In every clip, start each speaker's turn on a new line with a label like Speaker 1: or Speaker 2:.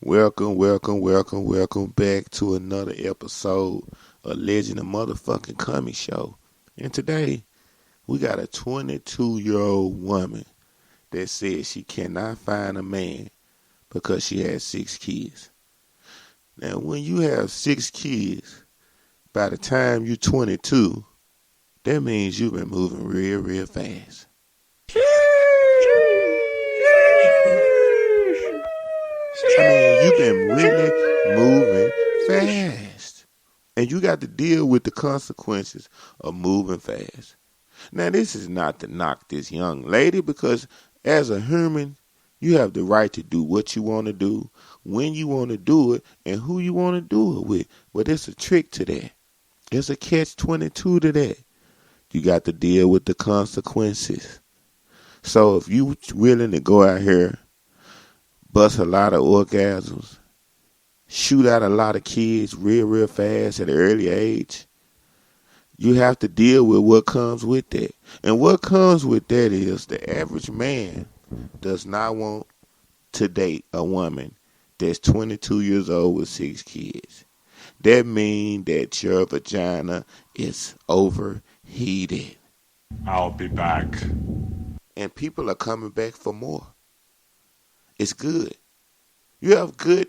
Speaker 1: Welcome back to another episode of Legend of Motherfucking Coming Show. And today, we got a 22-year-old woman that says she cannot find a man because she has 6 kids. Now, when you have 6 kids, by the time you're 22, that means you've been moving real fast. You've been really moving fast. And you got to deal with the consequences of moving fast. Now, this is not to knock this young lady because as a human, you have the right to do what you want to do, when you want to do it, and who you want to do it with. But there's a trick to that. There's a catch-22 to that. You got to deal with the consequences. So if you willing to go out here, bust a lot of orgasms, shoot out a lot of kids real fast at an early age, you have to deal with what comes with that. And what comes with that is the average man does not want to date a woman that's 22 years old with 6 kids. That means that your vagina is overheated.
Speaker 2: I'll be back.
Speaker 1: And people are coming back for more. It's good. You have good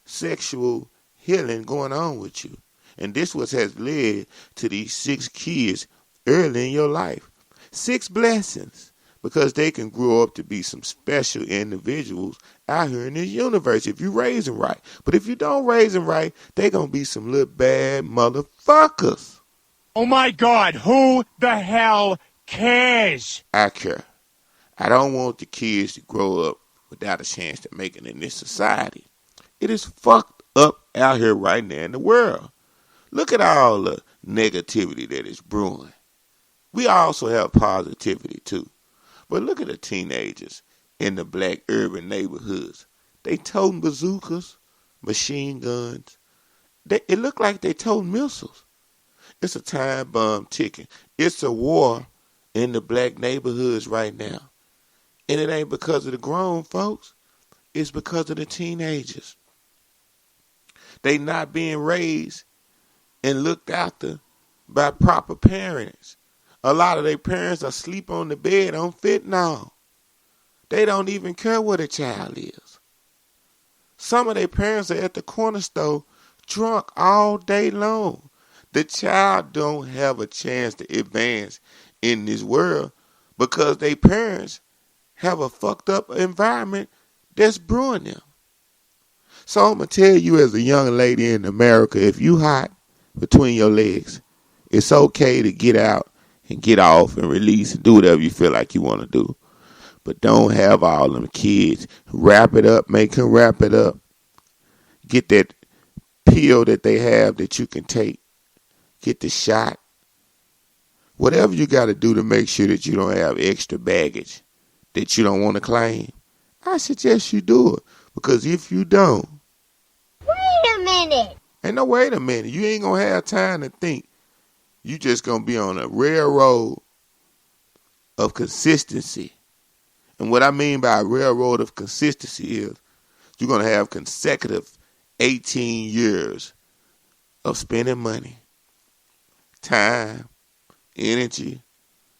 Speaker 1: sexual healing going on with you. And this was has led to these 6 kids early in your life. 6 blessings. Because they can grow up to be some special individuals out here in this universe if you raise them right. But if you don't raise them right, they're going to be some little bad motherfuckers.
Speaker 2: Oh my God, who the hell cares?
Speaker 1: I care. I don't want the kids to grow up without a chance to make it in this society. It is fucked up out here right now in the world. Look at all the negativity that is brewing. We also have positivity too. But look at the teenagers in the black urban neighborhoods. They toting bazookas, machine guns. It look like they toting missiles. It's a time bomb ticking. It's a war in the black neighborhoods right now. And it ain't because of the grown folks. It's because of the teenagers. They not being raised and looked after by proper parents. A lot of their parents are asleep on the bed on fentanyl. They don't even care what a child is. Some of their parents are at the corner store drunk all day long. The child don't have a chance to advance in this world because their parents have a fucked up environment that's brewing them. So I'm going to tell you as a young lady in America, if you hot between your legs, it's okay to get out and get off and release and do whatever you feel like you want to do. But don't have all them kids. Wrap it up. Make them wrap it up. Get that pill that they have that you can take. Get the shot. Whatever you got to do to make sure that you don't have extra baggage that you don't want to claim, I suggest you do it. Because if you don't,
Speaker 3: Wait a minute.
Speaker 1: ain't no wait a minute. You ain't going to have time to think. You just going to be on a railroad of consistency. And what I mean by a railroad of consistency is you're going to have consecutive 18 years of spending money, time, energy,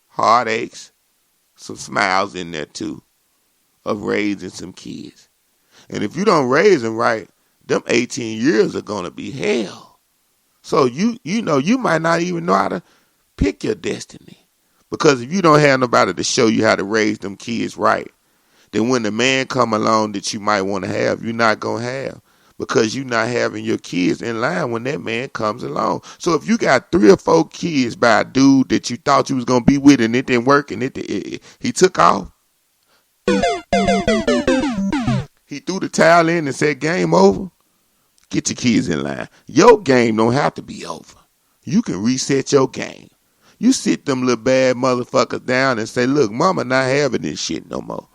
Speaker 1: heartaches, some smiles in there too, of raising some kids. And if you don't raise them right, them 18 years are going to be hell. So you might not even know how to pick your destiny. Because if you don't have nobody to show you how to raise them kids right, then when the man come along that you might want to have, you're not going to have. Because you're not having your kids in line when that man comes along. So if you got 3 or 4 kids by a dude that you thought you was going to be with and it didn't work and he took off, he threw the towel in and said, game over. Get your kids in line. Your game don't have to be over. You can reset your game. You sit them little bad motherfuckers down and say, look, mama not having this shit no more.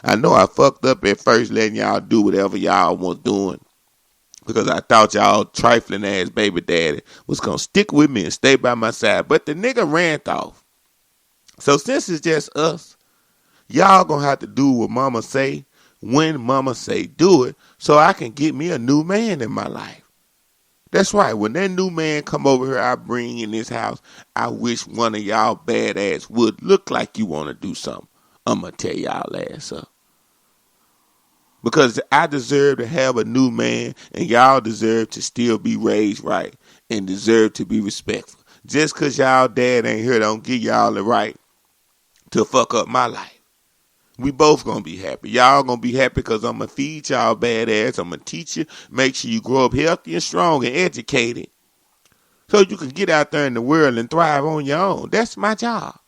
Speaker 1: I know I fucked up at first letting y'all do whatever y'all was doing because I thought y'all trifling ass baby daddy was going to stick with me and stay by my side. But the nigga ran off. So since it's just us, y'all going to have to do what mama say when mama say do it so I can get me a new man in my life. That's right. When that new man come over here, I bring in this house, I wish one of y'all badass would look like you want to do something. I'm going to tell y'all ass up. Because I deserve to have a new man, and y'all deserve to still be raised right and deserve to be respectful. Just because y'all dad ain't here don't give y'all the right to fuck up my life. We both gonna be happy. Y'all gonna be happy because I'm gonna feed y'all badass. I'm gonna teach you, make sure you grow up healthy and strong and educated so you can get out there in the world and thrive on your own. That's my job.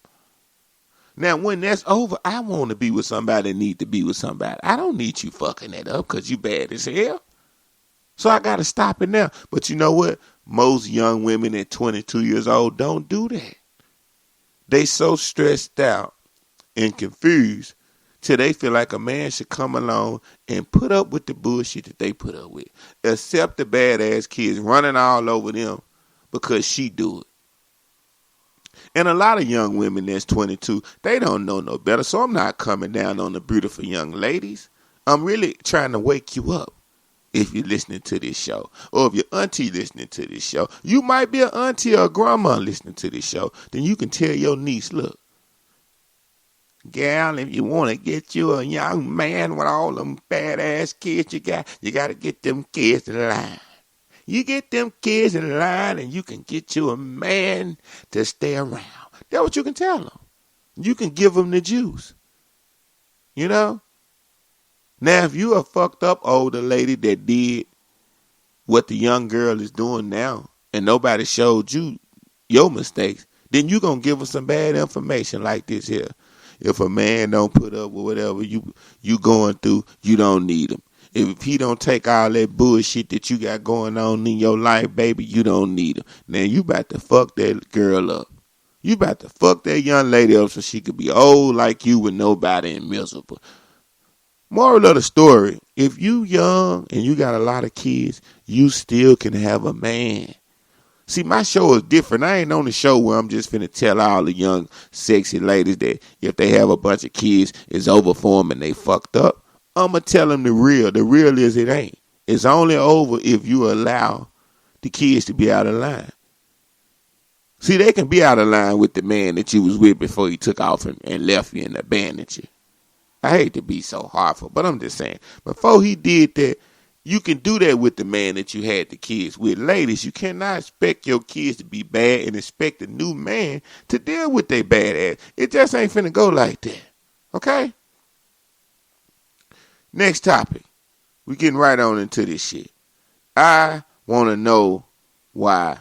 Speaker 1: Now, when that's over, I want to be with somebody that need to be with somebody. I don't need you fucking that up because you bad as hell. So I got to stop it now. But you know what? Most young women at 22 years old don't do that. They so stressed out and confused till they feel like a man should come along and put up with the bullshit that they put up with. Except the badass kids running all over them because she do it. And a lot of young women that's 22, they don't know no better. So I'm not coming down on the beautiful young ladies. I'm really trying to wake you up if you're listening to this show. Or if your auntie listening to this show. You might be an auntie or a grandma listening to this show. Then you can tell your niece, look, gal, if you want to get you a young man with all them badass kids you got to get them kids in line. You get them kids in line and you can get you a man to stay around. That's what you can tell them. You can give them the juice. You know? Now, if you a fucked up older lady that did what the young girl is doing now and nobody showed you your mistakes, then you going to give her some bad information like this here. If a man don't put up with whatever you going through, you don't need him. If he don't take all that bullshit that you got going on in your life, baby, you don't need him. Now, you about to fuck that girl up. You about to fuck that young lady up so she could be old like you with nobody and miserable. Moral of the story, if you young and you got a lot of kids, you still can have a man. See, my show is different. I ain't on the show where I'm just finna tell all the young, sexy ladies that if they have a bunch of kids, it's over for them and they fucked up. I'm going to tell them the real. The real is it ain't. It's only over if you allow the kids to be out of line. See, they can be out of line with the man that you was with before he took off and left you and abandoned you. I hate to be so harmful, but I'm just saying. Before he did that, you can do that with the man that you had the kids with. Ladies, you cannot expect your kids to be bad and expect a new man to deal with their bad ass. It just ain't finna go like that. Okay? Next topic. We getting right on into this shit. I want to know why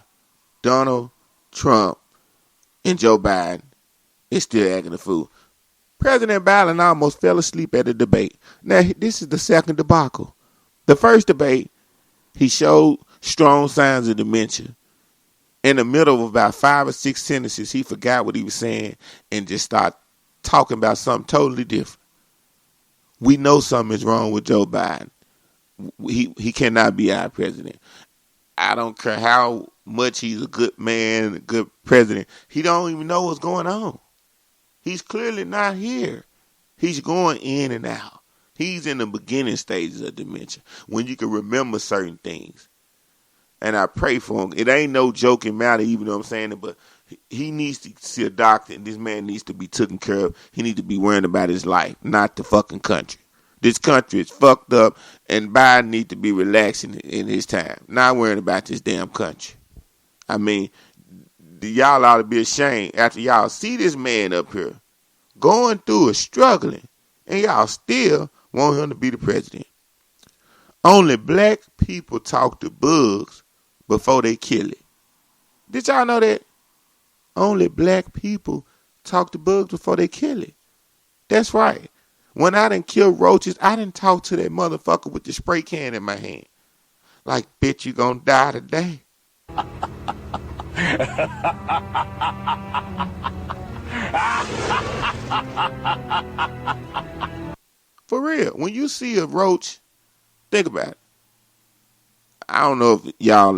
Speaker 1: Donald Trump and Joe Biden is still acting a fool. President Biden almost fell asleep at the debate. Now, this is the second debacle. The first debate, he showed strong signs of dementia. In the middle of about 5 or 6 sentences, he forgot what he was saying and just started talking about something totally different. We know something is wrong with Joe Biden. He cannot be our president. I don't care how much he's a good man, a good president. He don't even know what's going on. He's clearly not here. He's going in and out. He's in the beginning stages of dementia when you can remember certain things. And I pray for him. It ain't no joking matter, even though I'm saying it, but he needs to see a doctor, and this man needs to be taken care of. He needs to be worrying about his life, not the fucking country. This country is fucked up, and Biden needs to be relaxing in his time, not worrying about this damn country. I mean, y'all ought to be ashamed after y'all see this man up here going through it, struggling, and y'all still want him to be the president. Only black people talk to bugs before they kill it. Did y'all know that? Only black people talk to bugs before they kill it. That's right. When I done kill roaches, I done talk to that motherfucker with the spray can in my hand. Like, bitch, you gonna die today. For real, when you see a roach, think about it. I don't know if y'all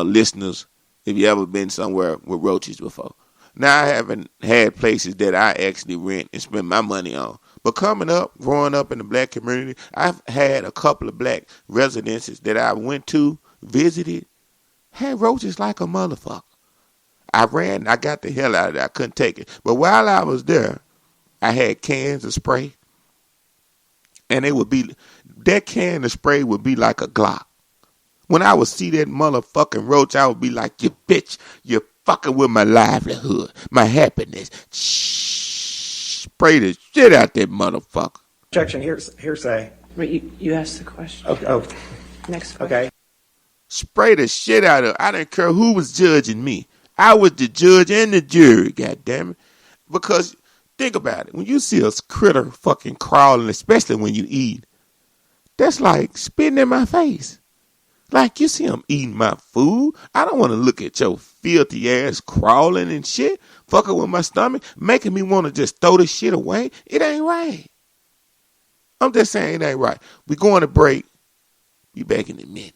Speaker 1: listeners, if you ever been somewhere with roaches before. Now I haven't had places that I actually rent and spend my money on. But growing up in the black community, I've had a couple of black residences that I went to, visited, had roaches like a motherfucker. I got the hell out of there. I couldn't take it. But while I was there, I had cans of spray. And that can of spray would be like a Glock. When I would see that motherfucking roach, I would be like, you bitch, you're fucking with my livelihood, my happiness. Spray the shit out that motherfucker.
Speaker 4: Objection, hearsay.
Speaker 5: Wait, you asked the question.
Speaker 4: Oh.
Speaker 5: Next question.
Speaker 4: Okay.
Speaker 1: Spray the shit out of it. I didn't care who was judging me. I was the judge and the jury, goddammit. Because think about it. When you see a critter fucking crawling, especially when you eat, that's like spitting in my face. Like, you see him eating my food. I don't want to look at your filthy ass crawling and shit, fucking with my stomach, making me want to just throw this shit away. It ain't right. I'm just saying it ain't right. We going to break. Be back in a minute.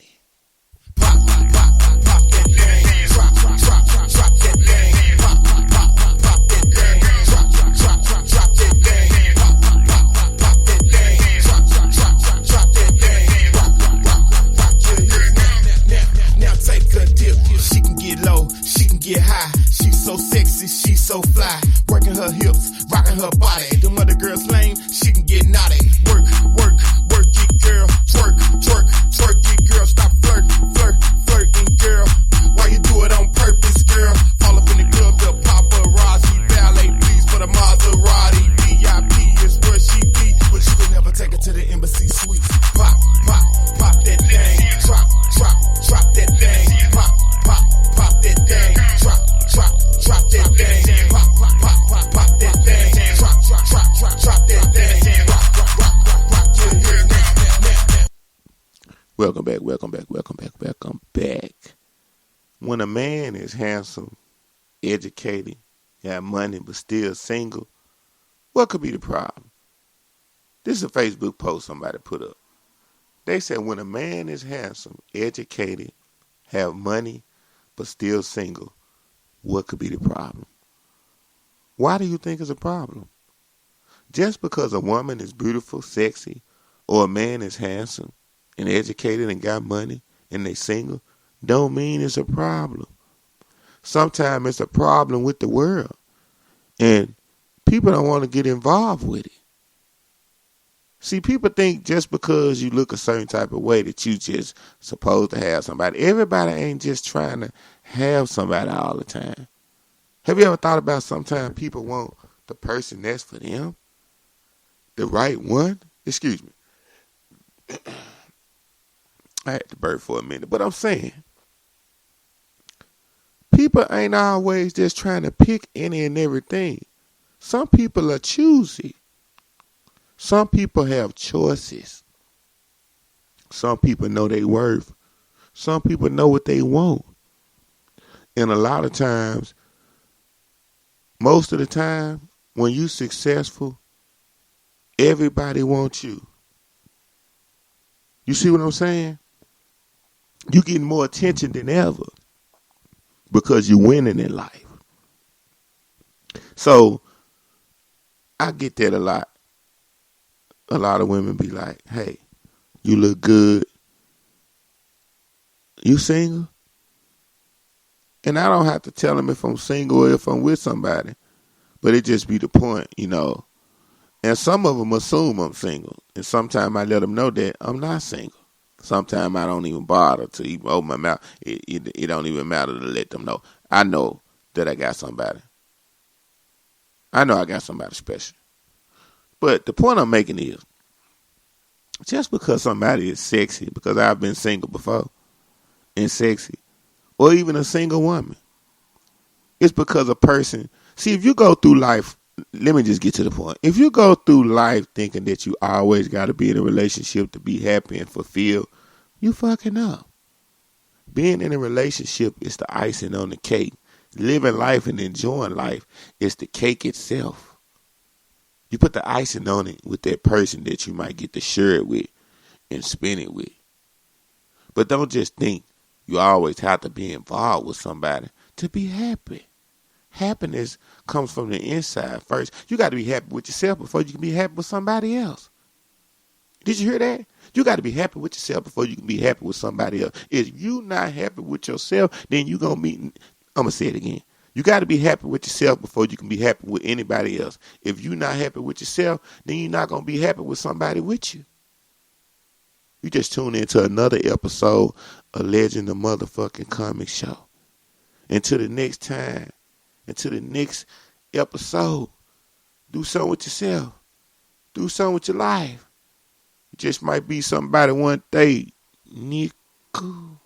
Speaker 6: Get high, she's so sexy, she's so fly. Working her hips, rocking her body. Them other girls lame, she can get naughty. Work it, girl. Twerk it, girl. Stop flirting, girl. Why you do it on purpose, girl? Fall up in the club, the paparazzi. Valet, please, for the Maserati. VIP is where she be, but you can never take her to the embassy suite. Pop that thing. Drop that thing. Pop that thing. Drop that thing. Pop that thing. Drop that thing. Rock your hair.
Speaker 1: Welcome back. When a man is handsome, educated, got money, but still single, what could be the problem? This is a Facebook post somebody put up. They said when a man is handsome, educated, have money, but still single, what could be the problem? Why do you think it's a problem? Just because a woman is beautiful, sexy, or a man is handsome and educated and got money and they single, don't mean it's a problem. Sometimes it's a problem with the world. And people don't want to get involved with it. See, people think just because you look a certain type of way that you just supposed to have somebody. Everybody ain't just trying to have somebody all the time. Have you ever thought about sometimes people want the person that's for them? The right one? Excuse me. I had to burp for a minute. But I'm saying, people ain't always just trying to pick any and everything. Some people are choosy. Some people have choices. Some people know their worth. Some people know what they want. And a lot of times, most of the time, when you're successful, everybody wants you. You see what I'm saying? You're getting more attention than ever because you're winning in life. So, I get that a lot. A lot of women be like, hey, you look good. You single? And I don't have to tell them if I'm single or if I'm with somebody. But it just be the point, you know. And some of them assume I'm single. And sometimes I let them know that I'm not single. Sometimes I don't even bother to even open my mouth. It don't even matter to let them know. I know that I got somebody. I know I got somebody special. But the point I'm making is, just because somebody is sexy, because I've been single before, and sexy, or even a single woman, it's because a person, see, if you go through life, let me just get to the point. If you go through life thinking that you always got to be in a relationship to be happy and fulfilled, you fucking up. Being in a relationship is the icing on the cake. Living life and enjoying life is the cake itself. You put the icing on it with that person that you might get to share it with and spin it with. But don't just think you always have to be involved with somebody to be happy. Happiness comes from the inside first. You got to be happy with yourself before you can be happy with somebody else. Did you hear that? You got to be happy with yourself before you can be happy with somebody else. If you not happy with yourself, then you going to meet, I'm going to say it again. You got to be happy with yourself before you can be happy with anybody else. If you're not happy with yourself, then you're not going to be happy with somebody with you. You just tune into another episode of Legend of Motherfucking Comic Show. Until the next time, until the next episode, do something with yourself. Do something with your life. It just might be somebody one day. Nico.